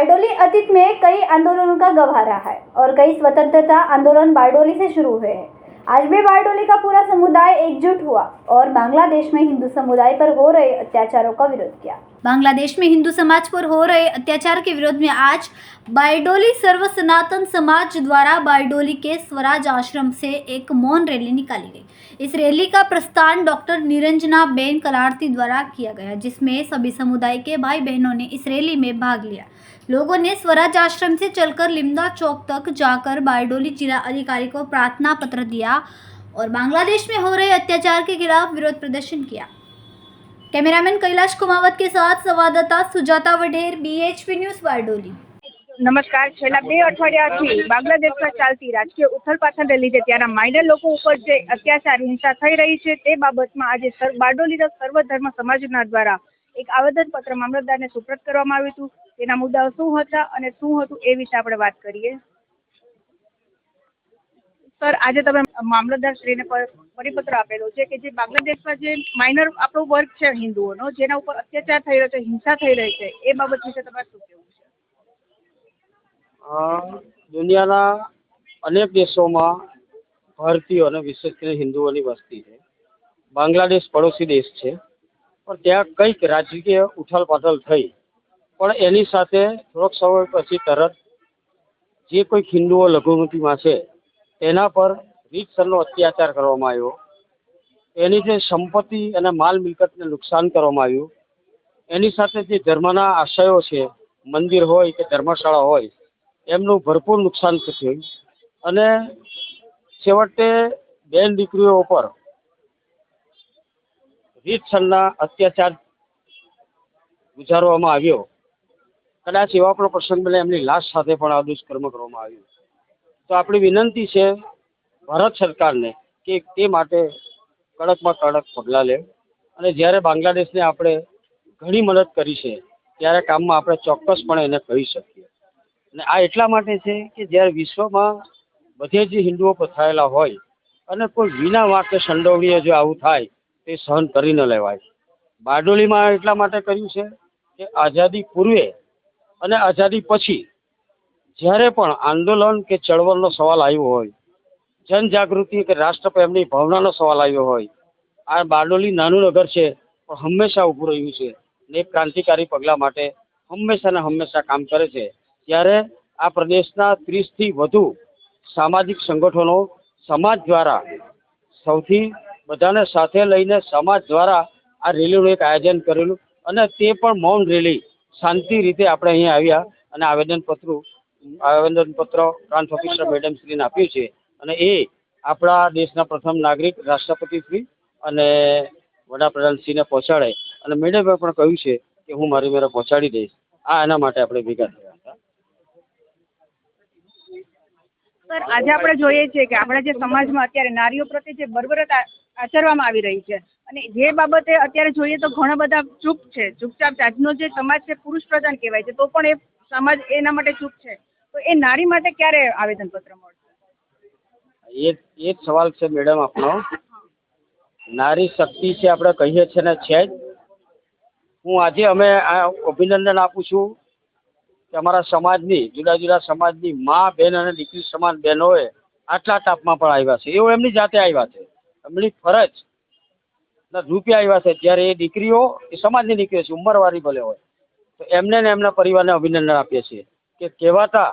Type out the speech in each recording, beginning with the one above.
बारडोली अतीत में कई आंदोलनों का गवाह रहा है और कई स्वतंत्रता आंदोलन बारडोली से शुरू हुए हैं। आज भी बारडोली का पूरा समुदाय एकजुट हुआ और बांग्लादेश में हिंदू समुदाय पर हो रहे अत्याचारों का विरोध किया। बांग्लादेश में हिंदू समाज पर हो रहे अत्याचार के विरोध में आज बारडोली सर्व सनातन समाज द्वारा बारडोली के स्वराज आश्रम से एक मौन रैली निकाली गई। इस रैली का प्रस्थान डॉक्टर निरंजना बेन कलारती द्वारा किया गया, जिसमें सभी समुदाय के भाई बहनों ने इस रैली में भाग लिया। लोगों ने स्वराज आश्रम से चलकर लिमदा चौक तक जाकर बारडोली जिला अधिकारी को प्रार्थना पत्र दिया और बांग्लादेश में हो रहे अत्याचार के खिलाफ विरोध प्रदर्शन किया। कैमरामैन कैलाश कुमावत के साथ संवाददाता सुजाता वढेर, BHP न्यूज़ बारडोली। નમસ્કાર। છેલ્લા 2 અઠવાડિયાથી બાંગ્લાદેશમાં ચાલતી રાજકીય ઉથલપાથલને લીધે ત્યાંના માઇનર લોકો ઉપર જે અત્યાચાર હિંસા થઈ રહી છે તે બાબતમાં આજે બારડોલીના સર્વધર્મ સમાજના દ્વારા એક આવેદનપત્ર મામલતદારને સુપ્રત કરવામાં આવ્યું હતું। તેના મુદ્દાઓ શું હતા અને શું હતું એ વિશે આપણે વાત કરીએ। સર, આજે તમે મામલતદારશ્રીને પરિપત્ર આપેલો છે કે જે બાંગ્લાદેશમાં જે માઇનર આપણો વર્ગ છે હિન્દુઓનો, જેના ઉપર અત્યાચાર થઈ રહ્યો છે, હિંસા થઈ રહી છે, એ બાબત વિશે તમારે શું કહેવું છે? દુનિયાના અનેક દેશોમાં ભારતીયો અને વિશેષ કરીને હિન્દુઓની વસ્તી છે। બાંગ્લાદેશ પડોશી દેશ છે, પણ ત્યાં કંઈક રાજકીય ઉથલપાથલ થઈ, પણ એની સાથે થોડોક સમય પછી તરત જે કોઈક હિન્દુઓ લઘુમતીમાં છે તેના પર રીતસરનો અત્યાચાર કરવામાં આવ્યો। એની જે સંપત્તિ અને માલ મિલકતને નુકસાન કરવામાં આવ્યું। એની સાથે જે ધર્મના આશયો છે, મંદિર હોય કે ધર્મશાળા હોય, એમનું ભરપૂર નુકસાન થયું અને છેવટે બેન દીકરીઓ ઉપર રીતસરના અત્યાચાર ગુજારવામાં આવ્યો। કદાચ એવા પણ પ્રસંગ બને એમની લાશ સાથે પણ આ દુષ્કર્મ કરવામાં આવ્યું। તો આપણી વિનંતી છે ભારત સરકારને કે તે માટે કડકમાં કડક પગલાં લે અને જ્યારે બાંગ્લાદેશને આપણે ઘણી મદદ કરી છે ત્યારે કામમાં આપણે ચોક્કસપણે એને કહી શકીએ। અને આ એટલા માટે છે કે જ્યારે વિશ્વમાં બધે જ હિન્દુઓ પથરાયેલા હોય અને કોઈ વિના વાંકે સંડોવણીએ જો આવું થાય તે સહન કરી ન લેવાય। બારડોલીમાં એટલા માટે કર્યું છે કે આઝાદી પૂર્વે અને આઝાદી પછી જ્યારે પણ આંદોલન કે ચળવળનો સવાલ આવ્યો હોય, જનજાગૃતિ કે રાષ્ટ્રપ્રેમની ભાવનાનો સવાલ આવ્યો હોય, આ બારડોલી નાનું નગર છે પણ હંમેશા ઊભું રહ્યું છે અને એક ક્રાંતિકારી પગલાં માટે હંમેશા ને હંમેશા કામ કરે છે। ત્યારે આ પ્રદેશના 30થી વધુ સામાજિક સંગઠનો સમાજ દ્વારા સૌથી બધાને સાથે લઈને સમાજ દ્વારા આ રેલીનું એક આયોજન કરેલું અને તે પણ મૌન રેલી શાંતિ રીતે આપણે અહીંયા આવ્યા અને આવેદનપત્ર પ્રાંત ઓફિસર મેડમ શ્રીને આપ્યું છે અને એ આપણા દેશના પ્રથમ નાગરિક રાષ્ટ્રપતિશ્રી અને વડાપ્રધાનશ્રીને પહોંચાડે અને મેડમે પણ કહ્યું છે કે હું મારી મેરે પહોંચાડી દઈશ। આ એના માટે આપણે ભેગા થયા હતા। સર, આજે આપણે જોઈએ છીએ કે આપણા જે સમાજમાં અત્યારે નારીઓ પ્રત્યે જે બર્બરતા આચરવામાં આવી રહી છે અને જે બાબતે અત્યારે જોઈએ તો ઘણા બધા ચૂપ છે, ચૂપચાપ આજનો જે સમાજ છે પુરુષ પ્રધાન કહેવાય છે, તો પણ એ સમાજ એના માટે ચૂપ છે। તો એ નારી માટે ક્યારે આવેદનપત્ર મળશે? એ જ સવાલ છે મેડમ આપણો। નારી શક્તિ છે આપણે કહીએ છીએ ને, છે જ। હું આજે અમે આ અભિનંદન આપું છું કે અમારા સમાજની જુદા જુદા સમાજની મા, બેન અને દીકરી સમાન બહેનોએ આટલા તાપમાં પણ આવ્યા છે। એવું એમની જાતે આવ્યા છે, એમની ફરજના રૂપે આવ્યા છે। જ્યારે એ દીકરીઓ એ સમાજની દીકરીઓ છે, ઉંમરવાળી ભલે હોય, તો એમને ને એમના પરિવારને અભિનંદન આપીએ છીએ કે કહેવાતા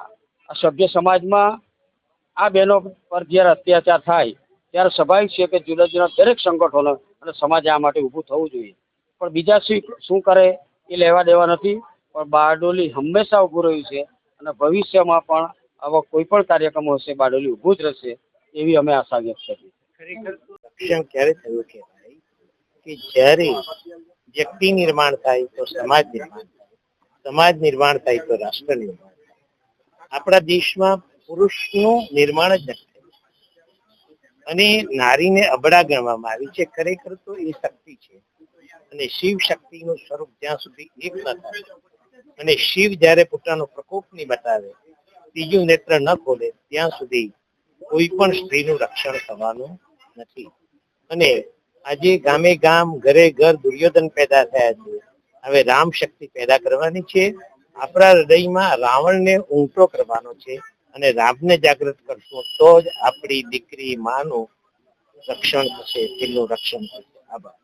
આ સભ્ય સમાજમાં આ બહેનો પર જ્યારે અત્યાચાર થાય ત્યારે સ્વાભાવિક છે કે જુદા જુદા દરેક સંગઠનો અને સમાજે આ માટે ઊભું થવું જોઈએ। પણ બીજા શું કરે એ લેવા દેવા નથી, પણ બારડોલી હંમેશા ઊભું રહ્યું છે અને ભવિષ્યમાં પણ આવા કોઈ પણ કાર્યક્રમો હશે બારડોલી ઊભું જ રહેશે એવી અમે આશા વ્યક્ત કરી। ખરેખર રક્ષણ ક્યારે થયું કહેવાય કે જ્યારે વ્યક્તિ નિર્માણ થાય તો સમાજ નિર્માણ થાય, સમાજ નિર્માણ થાય તો રાષ્ટ્ર નિર્માણ થાય। આપણા દેશમાં પુરુષનું નિર્માણ જ નથી અને નારીને અબળા ગણવામાં આવી છે। ખરેખર તો એ શક્તિ છે અને શિવ શક્તિનું સ્વરૂપ જ્યાં સુધી એક ન થાય અને શિવ જ્યારે પોતાનો પ્રકોપ નહીં બતાવે, ત્રીજું નેત્ર ન ખોલે, ત્યાં સુધી કોઈ પણ સ્ત્રીનું રક્ષણ થવાનું નથી। અને આજે ગામે ગામ, ઘરે ઘર દુર્યોધન પેદા થયા છે। હવે રામ શક્તિ પેદા કરવાની છે। આપણા હૃદયમાં રાવણને ઊંઘતો કરવાનો છે અને રામને જાગૃત કરશું તો જ આપણી દીકરી માનું રક્ષણ થશે, તેનું રક્ષણ થશે. આભાર.